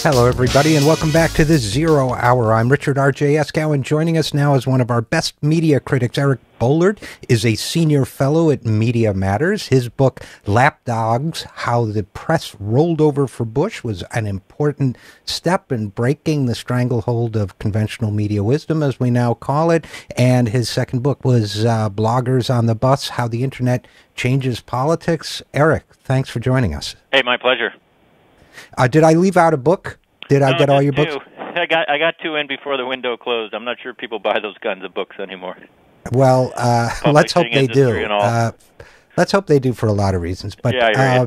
Hello, everybody, and welcome back to this Zero Hour. I'm Richard RJ Eskow, and joining us now is one of our best media critics. Eric Boehlert is a senior fellow at Media Matters. His book, Lapdogs, How the Press Rolled Over for Bush, was an important step in breaking the stranglehold of conventional media wisdom, as we now call it. And his second book was Bloggers on the Bus, How the Internet Changes Politics. Eric, thanks for joining us. Hey, my pleasure. Did I leave out a book? Did I get all your books? I got two in before the window closed. I'm not sure people buy those kinds of books anymore. Well, let's hope they do. Let's hope they do for a lot of reasons. But yeah,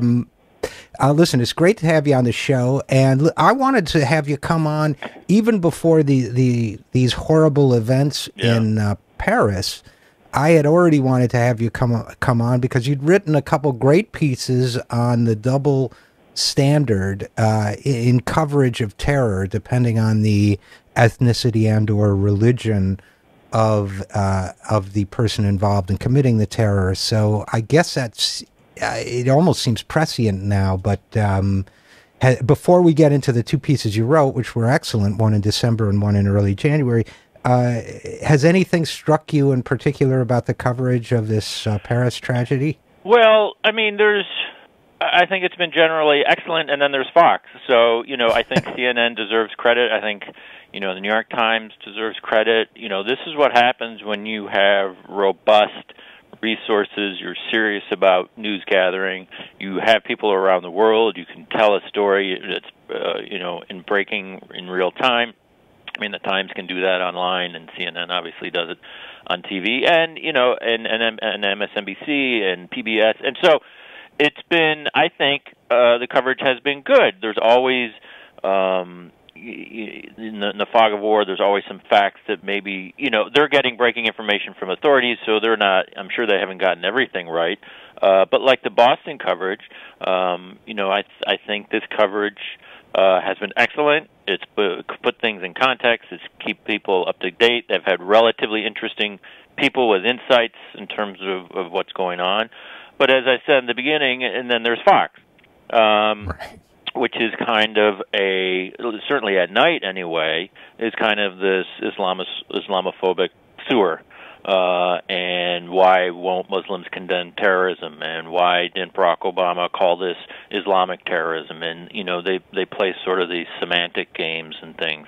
listen, it's great to have you on the show, and I wanted to have you come on even before these horrible events in Paris. I had already wanted to have you come on because you'd written a couple great pieces on the double standard in coverage of terror, depending on the ethnicity and or religion of the person involved in committing the terror. So I guess that's it. Almost seems prescient now. But before we get into the two pieces you wrote, which were excellent, one in December and one in early January, has anything struck you in particular about the coverage of this Paris tragedy? Well, I mean, I think it's been generally excellent, and then there's Fox. So, I think CNN deserves credit. I think, the New York Times deserves credit. This is what happens when you have robust resources, you're serious about news gathering, you have people around the world, you can tell a story that's, in breaking in real time. I mean, the Times can do that online, and CNN obviously does it on TV, and, and MSNBC and PBS. And so, it's been, I think, the coverage has been good. There's always, in the fog of war, there's always some facts that maybe, they're getting breaking information from authorities, so they're not, I'm sure they haven't gotten everything right. But like the Boston coverage, I think this coverage has been excellent. It's put things in context. It's keep people up to date. They've had relatively interesting people with insights in terms of what's going on. But as I said in the beginning, and then there's Fox, which is kind of certainly at night anyway, is kind of this Islamophobic sewer. And why won't Muslims condemn terrorism? And why didn't Barack Obama call this Islamic terrorism? And, they play sort of these semantic games and things.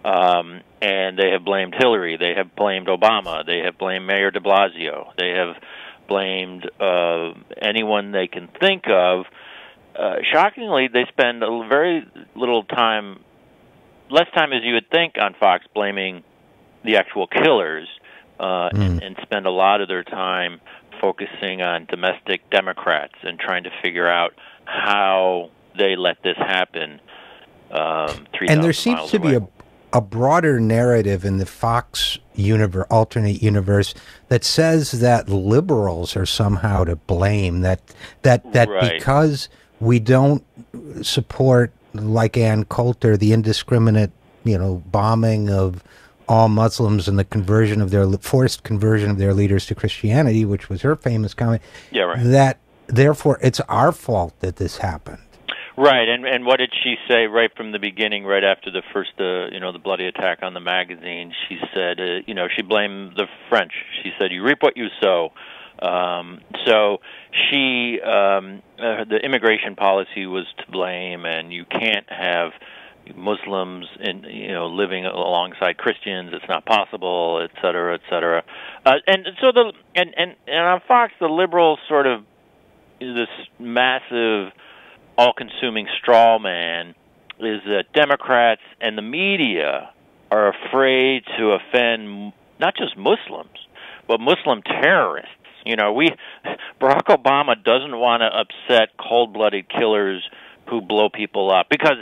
And they have blamed Hillary. They have blamed Obama. They have blamed Mayor de Blasio. They have blamed anyone they can think of. Shockingly, they spend a very little time, less time as you would think on Fox, blaming the actual killers, and spend a lot of their time focusing on domestic Democrats and trying to figure out how they let this happen 3,000 miles away. And there seems to be a broader narrative in the Fox alternate universe that says that liberals are somehow to blame, that right. Because we don't support, like Ann Coulter, the indiscriminate, bombing of all Muslims and the forced conversion of their leaders to Christianity, which was her famous comment. Yeah, right. That therefore it's our fault that this happened. Right, and what did she say right from the beginning, right after the first, the bloody attack on the magazine? She said, she blamed the French. She said, "You reap what you sow." So she, the immigration policy was to blame, and you can't have Muslims living alongside Christians. It's not possible, et cetera, et cetera. And so and on Fox, the liberals sort of this massive, all-consuming straw man is that Democrats and the media are afraid to offend not just Muslims, but Muslim terrorists. Barack Obama doesn't want to upset cold-blooded killers who blow people up because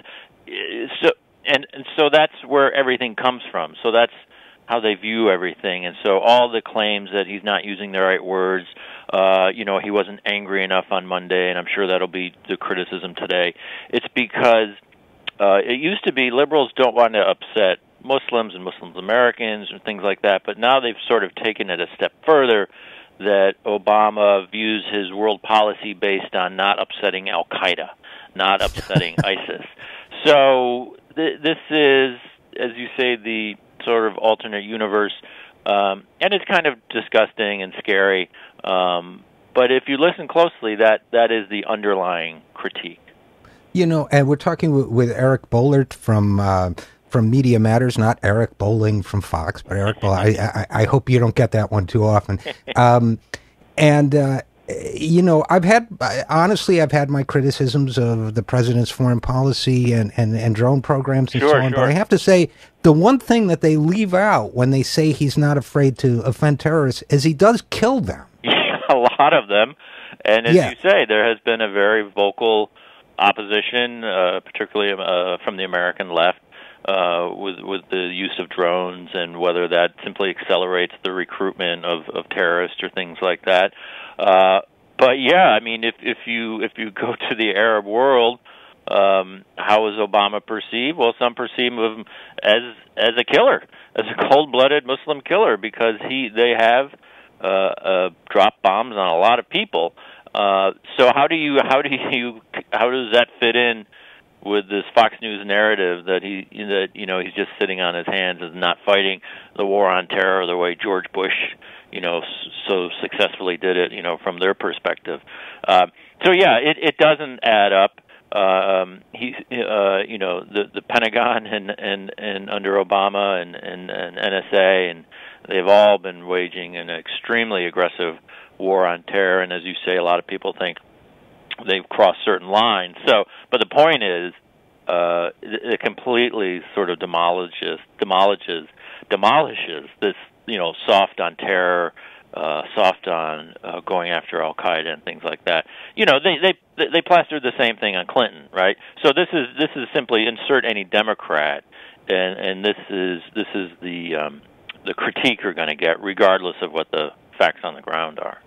so that's where everything comes from. So that's how they view everything. And so all the claims that he's not using the right words, he wasn't angry enough on Monday, and I'm sure that'll be the criticism today. It's because it used to be liberals don't want to upset Muslims and Muslim Americans and things like that, but now they've sort of taken it a step further, that Obama views his world policy based on not upsetting Al-Qaeda, not upsetting ISIS. So this is, as you say, the sort of alternate universe, and it's kind of disgusting and scary. But if you listen closely, that is the underlying critique. And we're talking with Eric Boehlert from Media Matters, not Eric Bowling from Fox, but Eric Boehlert. I hope you don't get that one too often. I've had my criticisms of the president's foreign policy and drone programs and so on. But I have to say, the one thing that they leave out when they say he's not afraid to offend terrorists is he does kill them. Yeah, a lot of them. And as you say, there has been a very vocal opposition, particularly from the American left, with the use of drones and whether that simply accelerates the recruitment of terrorists or things like that. But yeah, I mean, if you go to the Arab world, how is Obama perceived? Well, some perceive him as a killer, as a cold-blooded Muslim killer, because they have dropped bombs on a lot of people. So how does that fit in with this Fox News narrative that he's just sitting on his hands and not fighting the war on terror the way George Bush so successfely did it from their perspective. So yeah, it doesn't add up. The Pentagon and under Obama and NSA, and they've all been waging an extremely aggressive war on terror, and as you say, a lot of people think they've crossed certain lines. So, but the point is, it completely sort of demolishes this, soft on terror, soft on going after Al Qaeda and things like that. They plastered the same thing on Clinton, right? So this is simply insert any Democrat, and this is the critique you're going to get, regardless of what the facts on the ground are.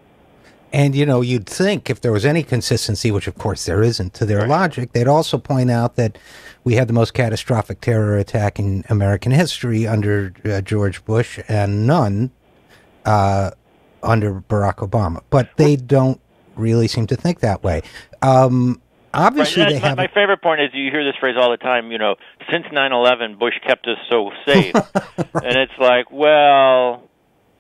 And, you'd think if there was any consistency, which of course there isn't, to their logic, they'd also point out that we had the most catastrophic terror attack in American history under George Bush and none under Barack Obama. But they don't really seem to think that way. Obviously, they have... My favorite point is you hear this phrase all the time, since 9/11, Bush kept us so safe. Right. And it's like, well...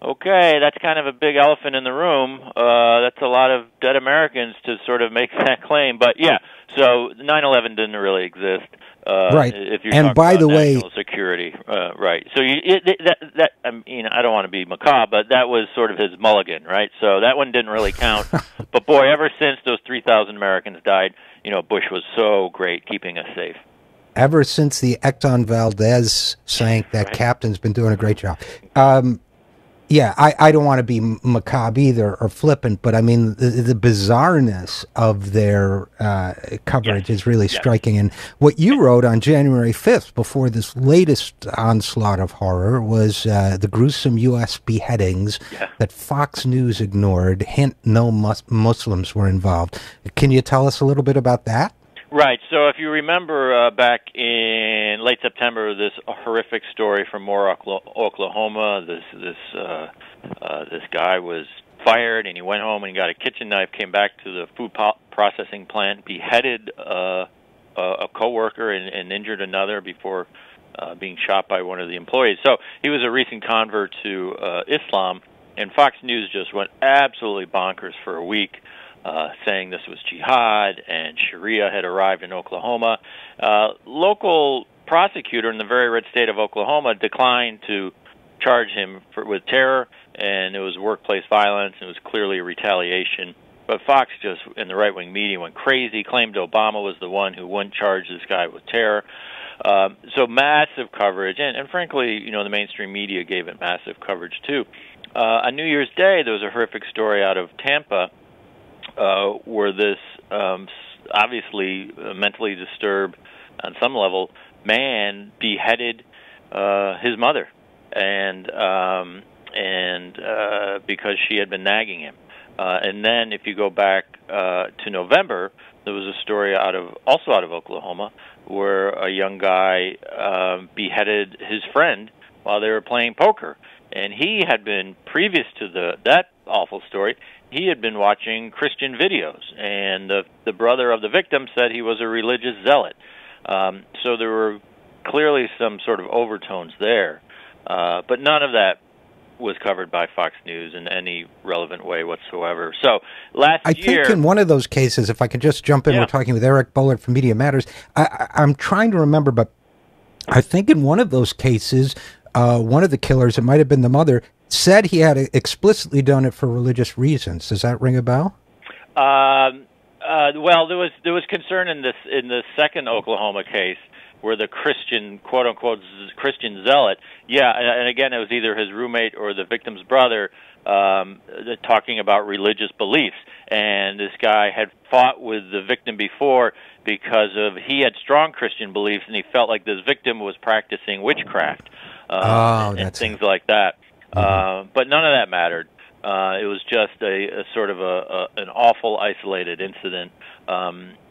Okay, that's kind of a big elephant in the room. That's a lot of dead Americans to sort of make that claim. But yeah, so 9/11 didn't really exist. Right. If you're and by about the way, national security, right? So I don't want to be macabre, but that was sort of his mulligan, right? So that one didn't really count. But boy, ever since those 3,000 Americans died, Bush was so great keeping us safe. Ever since the Exxon Valdez sank, that captain's been doing a great job. Yeah, I don't want to be macabre either or flippant, but I mean, the bizarreness of their coverage is really striking. And what you wrote on January 5th, before this latest onslaught of horror, was the gruesome U.S. beheadings that Fox News ignored. Hint, no Muslims were involved. Can you tell us a little bit about that? Right. So if you remember back in late September, this horrific story from Moore, Oklahoma, this guy was fired and he went home and he got a kitchen knife, came back to the food processing plant, beheaded a coworker and injured another before being shot by one of the employees. So he was a recent convert to Islam, and Fox News just went absolutely bonkers for a week. Saying this was jihad and Sharia had arrived in Oklahoma. Local prosecutor in the very red state of Oklahoma declined to charge him with terror, and it was workplace violence, and it was clearly a retaliation. But Fox just, in the right-wing media, went crazy, claimed Obama was the one who wouldn't charge this guy with terror. So massive coverage, and frankly, the mainstream media gave it massive coverage too. On New Year's Day, there was a horrific story out of Tampa, where this obviously mentally disturbed, on some level, man beheaded his mother, and because she had been nagging him. And then, if you go back to November, there was a story also out of Oklahoma, where a young guy beheaded his friend while they were playing poker, and he had been, previous to that awful story, he had been watching Christian videos, and the brother of the victim said he was a religious zealot. So there were clearly some sort of overtones there, but none of that was covered by Fox News in any relevant way whatsoever. So last year... I think in one of those cases, if I could just jump in, we're talking with Eric Boehlert from Media Matters. I'm trying to remember, but I think in one of those cases, one of the killers, it might have been the mother, said he had explicitly done it for religious reasons. Does that ring a bell? Well, there was concern in the second Oklahoma case where the Christian, quote unquote, Christian zealot, and again it was either his roommate or the victim's brother, talking about religious beliefs, and this guy had fought with the victim before because he had strong Christian beliefs, and he felt like this victim was practicing witchcraft and things like that. But none of that mattered. It was just a sort of an awful isolated incident.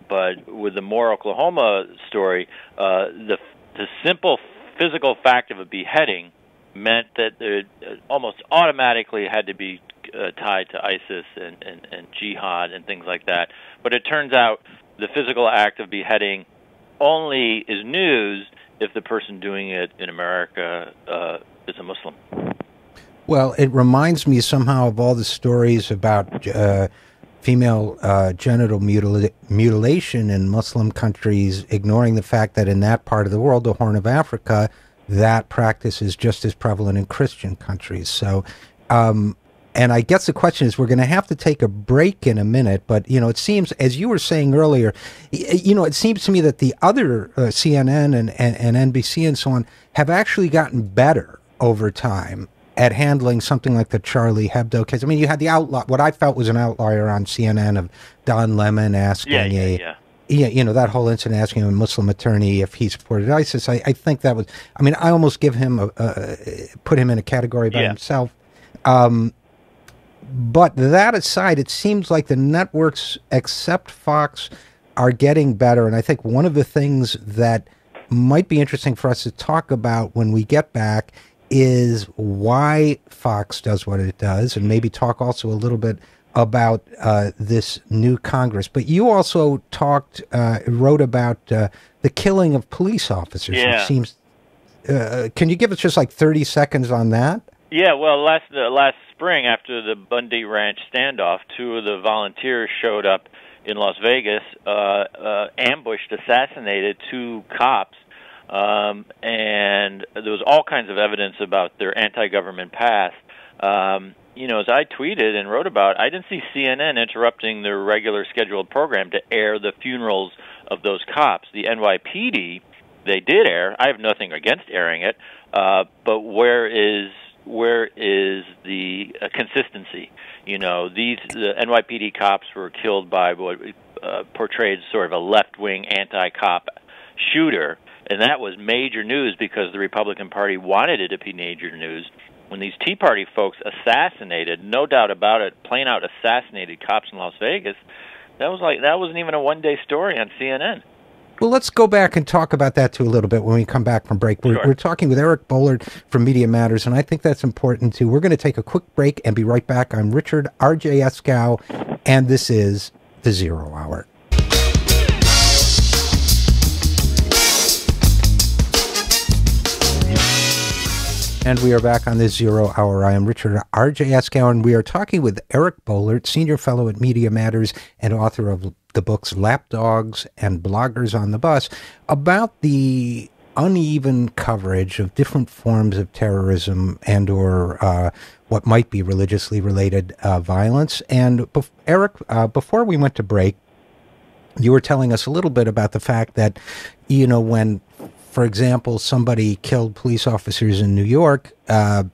But with the Moore, Oklahoma story, the simple physical fact of a beheading meant that it almost automatically had to be tied to ISIS and jihad and things like that. But it turns out the physical act of beheading only is news if the person doing it in America is a Muslim. Well, it reminds me somehow of all the stories about female genital mutilation in Muslim countries, ignoring the fact that in that part of the world, the Horn of Africa, that practice is just as prevalent in Christian countries. So, and I guess the question is, we're going to have to take a break in a minute, but, it seems, as you were saying earlier, it seems to me that the other CNN and NBC and so on have actually gotten better over time at handling something like the Charlie Hebdo case. I mean, you had what I felt was an outlier on CNN of Don Lemon asking that whole incident, asking a Muslim attorney if he supported ISIS. I think that was, I almost give him put him in a category by himself. But that aside, it seems like the networks, except Fox, are getting better. And I think one of the things that might be interesting for us to talk about when we get back is why Fox does what it does, and maybe talk also a little bit about this new Congress. But you also wrote about the killing of police officers. Yeah. It seems. Can you give us just like 30 seconds on that? Yeah, well, last spring after the Bundy Ranch standoff, two of the volunteers showed up in Las Vegas, ambushed, assassinated two cops. And there was all kinds of evidence about their anti-government past. As I tweeted and wrote about, I didn't see CNN interrupting their regular scheduled program to air the funerals of those cops. The NYPD, they did air. I have nothing against airing it, but where is the consistency? The NYPD cops were killed by what portrayed sort of a left-wing anti-cop shooter. And that was major news because the Republican Party wanted it to be major news. When these Tea Party folks assassinated, no doubt about it, plain out assassinated cops in Las Vegas, that wasn't even a one-day story on CNN. Well, let's go back and talk about that too a little bit when we come back from break. We're talking with Eric Boehlert from Media Matters, and I think that's important too. We're going to take a quick break and be right back. I'm Richard RJ Eskow, and this is The Zero Hour. And we are back on this Zero Hour. I am Richard RJ Eskow, and we are talking with Eric Boehlert, Senior Fellow at Media Matters and author of the books Lapdogs and Bloggers on the Bus, about the uneven coverage of different forms of terrorism and or what might be religiously related violence. And Eric, before we went to break, you were telling us a little bit about the fact that, when, for example, somebody killed police officers in New York and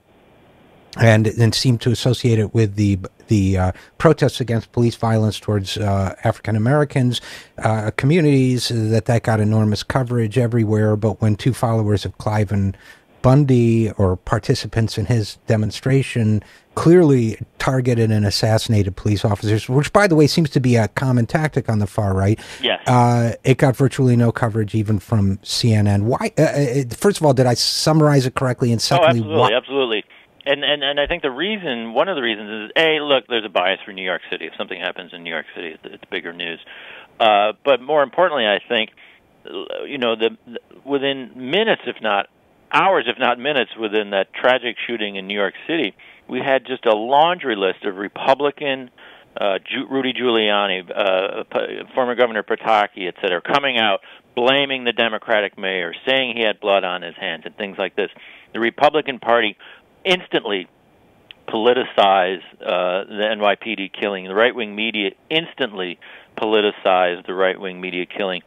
seemed to associate it with the protests against police violence towards African Americans communities, that got enormous coverage everywhere. But when two followers of Cliven Bundy, or participants in his demonstration, clearly targeted and assassinated police officers, which, by the way, seems to be a common tactic on the far right. Yes. It got virtually no coverage, even from CNN. Why? First of all, did I summarize it correctly? And secondly, absolutely. And I think one of the reasons is, look, there's a bias for New York City. If something happens in New York City, it's bigger news. But more importantly, I think within minutes, if not hours, if not minutes, within that tragic shooting in New York City, we had just a laundry list of Republican, Rudy Giuliani, former Governor Pataki, et cetera, coming out, blaming the Democratic mayor, saying he had blood on his hands, and things like this. The Republican Party instantly politicized the NYPD killing. The right-wing media instantly politicized the right-wing media killing,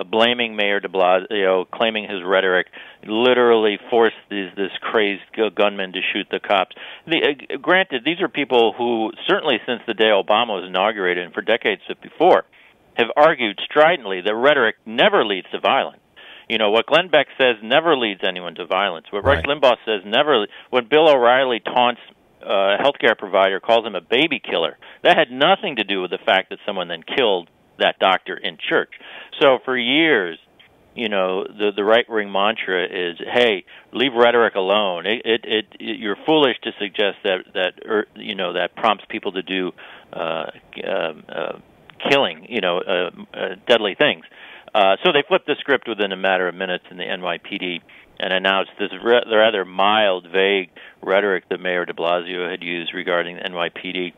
blaming Mayor de Blasio, claiming his rhetoric, literally forced this crazed gunman to shoot the cops. Granted, these are people who, certainly since the day Obama was inaugurated and for decades before, have argued stridently that rhetoric never leads to violence. What Glenn Beck says never leads anyone to violence. What Rush Limbaugh says never. When Bill O'Reilly taunts a healthcare provider, calls him a baby killer, that had nothing to do with the fact that someone then killed that doctor in church. So for years, the right-wing mantra is, "Hey, leave rhetoric alone. You're foolish to suggest that prompts people to do killing, deadly things." So they flipped the script within a matter of minutes in the NYPD and announced this rather mild, vague rhetoric that Mayor de Blasio had used regarding the NYPD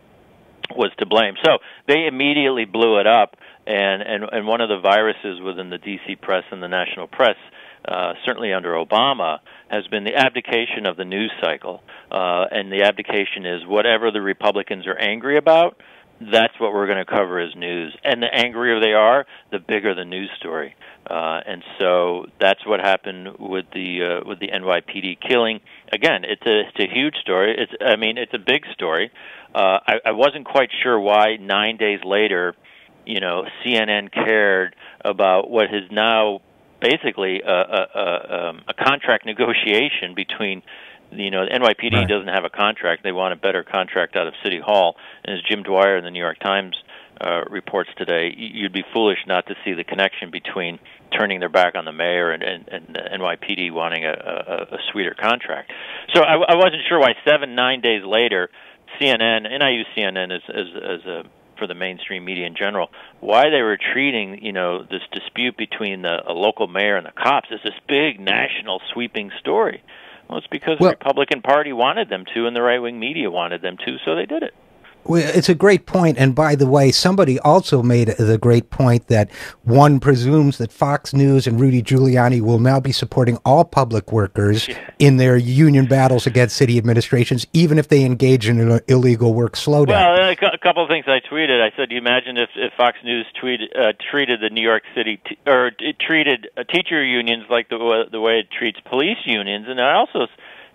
was to blame. So they immediately blew it up, and one of the viruses within the D.C. press and the national press, certainly under Obama, has been the abdication of the news cycle. And the abdication is whatever the Republicans are angry about, that's what we're going to cover as news. And the angrier they are, the bigger the news story. And so that's what happened with the NYPD killing. Again, it's a huge story. It's a big story. I wasn't quite sure why 9 days later, CNN cared about what is now basically a contract negotiation between. The NYPD doesn't have a contract. They want a better contract out of City Hall. And as Jim Dwyer in the New York Times reports today, you'd be foolish not to see the connection between turning their back on the mayor and NYPD wanting a sweeter contract. So I wasn't sure why 9 days later, CNN, and I use CNN as for the mainstream media in general, why they were treating this dispute between a local mayor and the cops as this big national sweeping story. Well, it's because the Republican Party wanted them to, and the right-wing media wanted them to, so they did it. Well, it's a great point. And by the way, somebody also made the great point that one presumes that Fox News and Rudy Giuliani will now be supporting all public workers in their union battles against city administrations, even if they engage in an illegal work slowdown. Well, a couple of things I tweeted. I said, you imagine if Fox News treated the New York City treated teacher unions like the way it treats police unions. And I also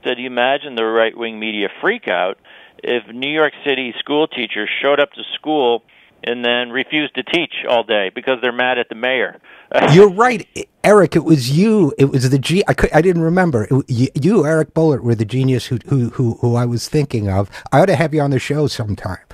said, you imagine the right-wing media freak out if New York City school teachers showed up to school and then refused to teach all day because they're mad at the mayor. You're right, Eric. It was you. It was I didn't remember. You, Eric Boehlert, were the genius who I was thinking of. I ought to have you on the show sometime.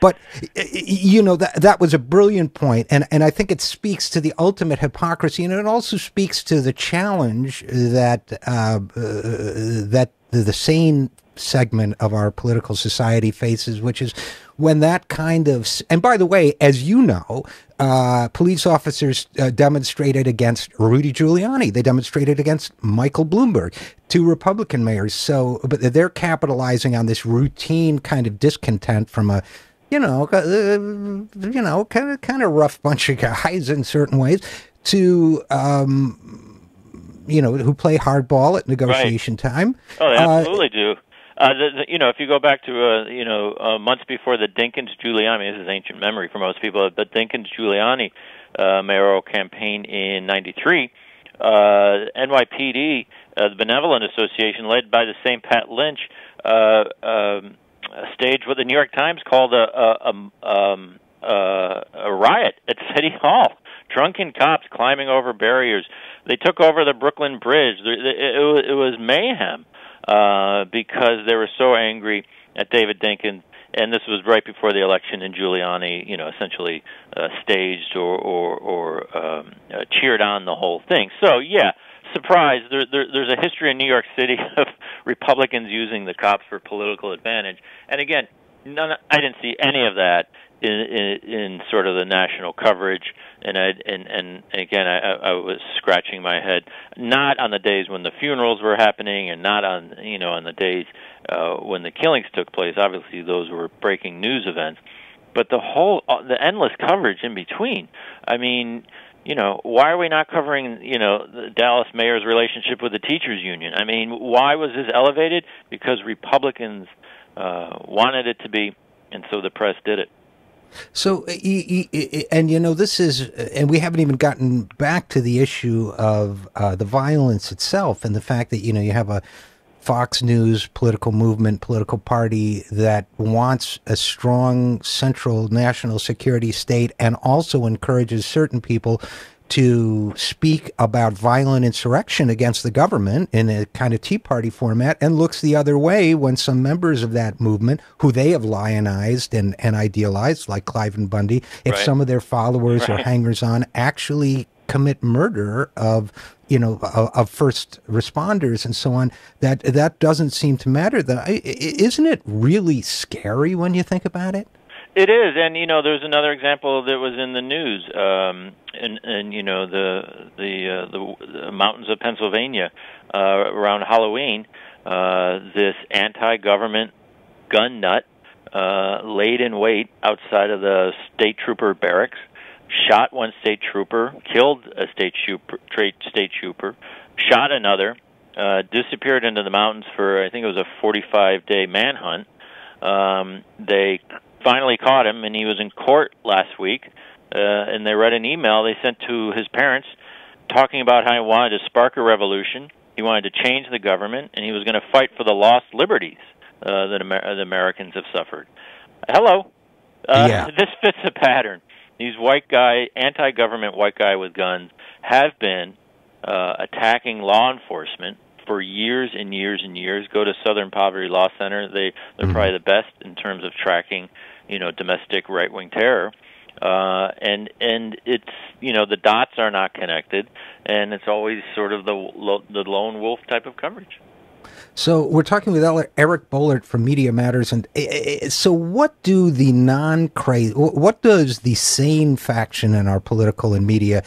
But that was a brilliant point, and I think it speaks to the ultimate hypocrisy, and it also speaks to the challenge that that the sane segment of our political society faces, which is when that kind of, and by the way, as you know, police officers demonstrated against Rudy Giuliani. They demonstrated against Michael Bloomberg, two Republican mayors. So, but they're capitalizing on this routine kind of discontent from a, kind of rough bunch of guys in certain ways to, who play hardball at negotiation time. Oh, they absolutely do. If you go back to months before the Dinkins-Giuliani, this is ancient memory for most people, the Dinkins-Giuliani mayoral campaign in '93, NYPD, the Benevolent Association, led by the same Pat Lynch, staged what the New York Times called a riot at City Hall. Drunken cops climbing over barriers. They took over the Brooklyn Bridge. It was mayhem. Because they were so angry at David Dinkins, and this was right before the election, and Giuliani, essentially staged or cheered on the whole thing. So, yeah, surprise, there's a history in New York City of Republicans using the cops for political advantage. And again, none. I didn't see any of that in sort of the national coverage. And again, I was scratching my head. Not on the days when the funerals were happening, and not on on the days when the killings took place. Obviously, those were breaking news events. But the endless coverage in between. I mean, why are we not covering, the Dallas mayor's relationship with the teachers union? I mean, why was this elevated? Because Republicans wanted it to be, and so the press did it. So, and this is, and we haven't even gotten back to the issue of the violence itself, and the fact that, you have a Fox News political movement, political party that wants a strong central national security state and also encourages certain people to speak about violent insurrection against the government in a kind of Tea Party format, and looks the other way when some members of that movement, who they have lionized and idealized, like Clive and Bundy, if some of their followers or hangers-on actually commit murder of first responders and so on, that doesn't seem to matter. Isn't it really scary when you think about it? It is, and there's another example that was in the news, in the mountains of Pennsylvania around Halloween. This anti-government gun nut laid in wait outside of the state trooper barracks, shot one state trooper, killed a state trooper, shot another, disappeared into the mountains for, I think it was a 45-day manhunt. They finally caught him, and he was in court last week, and they read an email they sent to his parents talking about how he wanted to spark a revolution, he wanted to change the government, and he was going to fight for the lost liberties that the Americans have suffered. Hello. This fits a pattern. These anti-government white guy with guns have been attacking law enforcement for years and years and years. Go to Southern Poverty Law Center. They're probably the best in terms of tracking, domestic right-wing terror. And it's, the dots are not connected, and it's always sort of the lone wolf type of coverage. So we're talking with Eric Boehlert from Media Matters, and so what do what does the sane faction in our political and media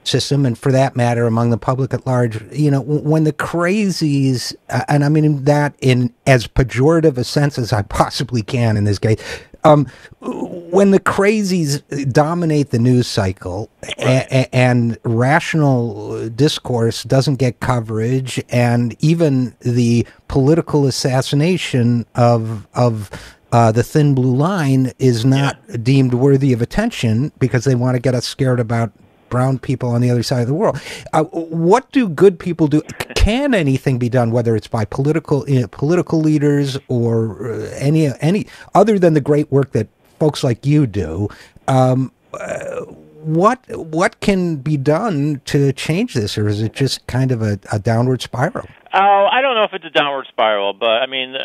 system, and for that matter, among the public at large, when the crazies, and I mean that in as pejorative a sense as I possibly can in this case, when the crazies dominate the news cycle, and rational discourse doesn't get coverage, and even the political assassination of the thin blue line is not deemed worthy of attention because they want to get us scared about brown people on the other side of the world. What do good people do? Can anything be done, whether it's by political leaders or any other than the great work that folks like you do? What can be done to change this, or is it just kind of a downward spiral? Oh, I don't know if it's a downward spiral, but I mean,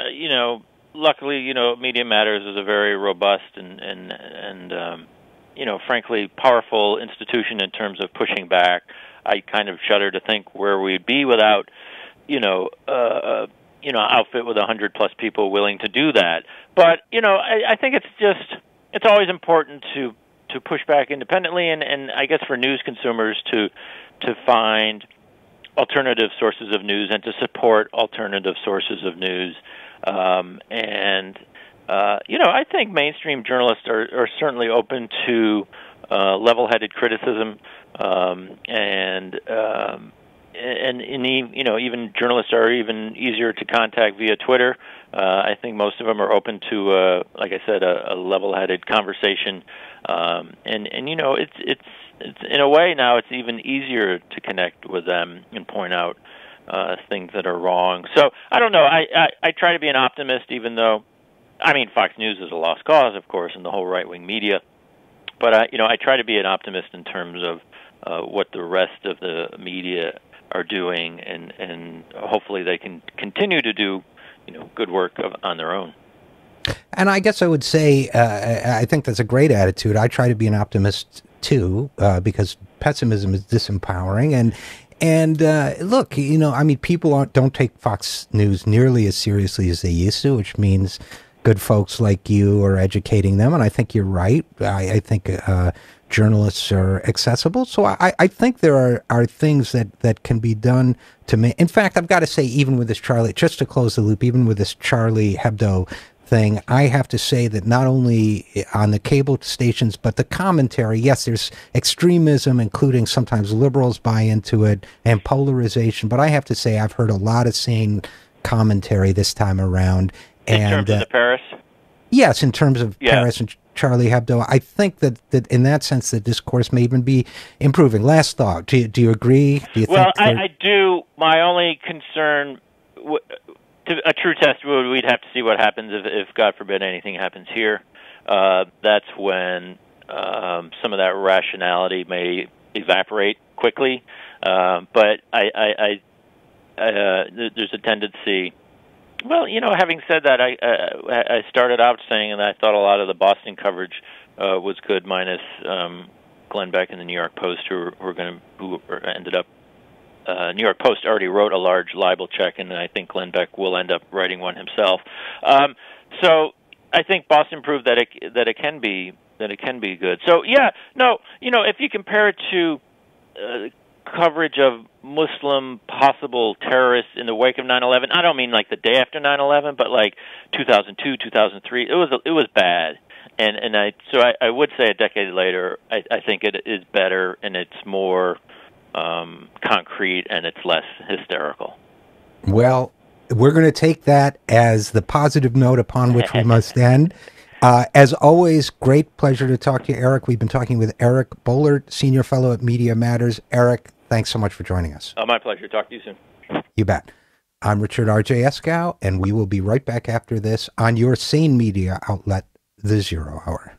luckily, Media Matters is a very robust and frankly, powerful institution in terms of pushing back. I kind of shudder to think where we'd be without, outfit with 100+ people willing to do that. But I think it's always important to push back independently, and I guess for news consumers to find alternative sources of news and to support alternative sources of news, I think mainstream journalists are certainly open to level-headed criticism, even journalists are even easier to contact via Twitter. I think most of them are open to, like I said, a level-headed conversation, it's in a way now it's even easier to connect with them and point out things that are wrong. So I don't know. I try to be an optimist, even though. I mean, Fox News is a lost cause, of course, and the whole right-wing media. But, I try to be an optimist in terms of what the rest of the media are doing, and hopefully they can continue to do, good work on their own. And I guess I would say I think that's a great attitude. I try to be an optimist, too, because pessimism is disempowering. And look, people don't take Fox News nearly as seriously as they used to, which means good folks like you are educating them, and I think you're right. I think journalists are accessible, so I think there are things that can be done to make. In fact, I've got to say, even with this Charlie, just to close the loop, even with this Charlie Hebdo thing, I have to say that not only on the cable stations, but the commentary, yes, there's extremism, including sometimes liberals buy into it, and polarization, but I have to say I've heard a lot of sane commentary this time around. In terms of the Paris? Yes, in terms of Paris and Charlie Hebdo. I think that in that sense the discourse may even be improving. Last thought, do you agree? Do you well, think I do. My only concern... a true test, we'd have to see what happens if, God forbid, anything happens here. That's when some of that rationality may evaporate quickly. But there's a tendency. Well, having said that, I started out saying that I thought a lot of the Boston coverage was good, minus Glenn Beck and the New York Post, who ended up. New York Post already wrote a large libel check, and I think Glenn Beck will end up writing one himself. So I think Boston proved that it can be good. So if you compare it to coverage of Muslim possible terrorists in the wake of 9/11, I don't mean like the day after 9/11, but like 2002, 2003, it was bad. And I would say a decade later, I think it is better and it's more concrete and it's less hysterical. Well, we're going to take that as the positive note upon which we must end. As always, great pleasure to talk to you, Eric. We've been talking with Eric Boehlert, Senior Fellow at Media Matters. Eric, thanks so much for joining us. My pleasure. Talk to you soon. You bet. I'm Richard RJ Eskow, and we will be right back after this on your sane media outlet, The Zero Hour.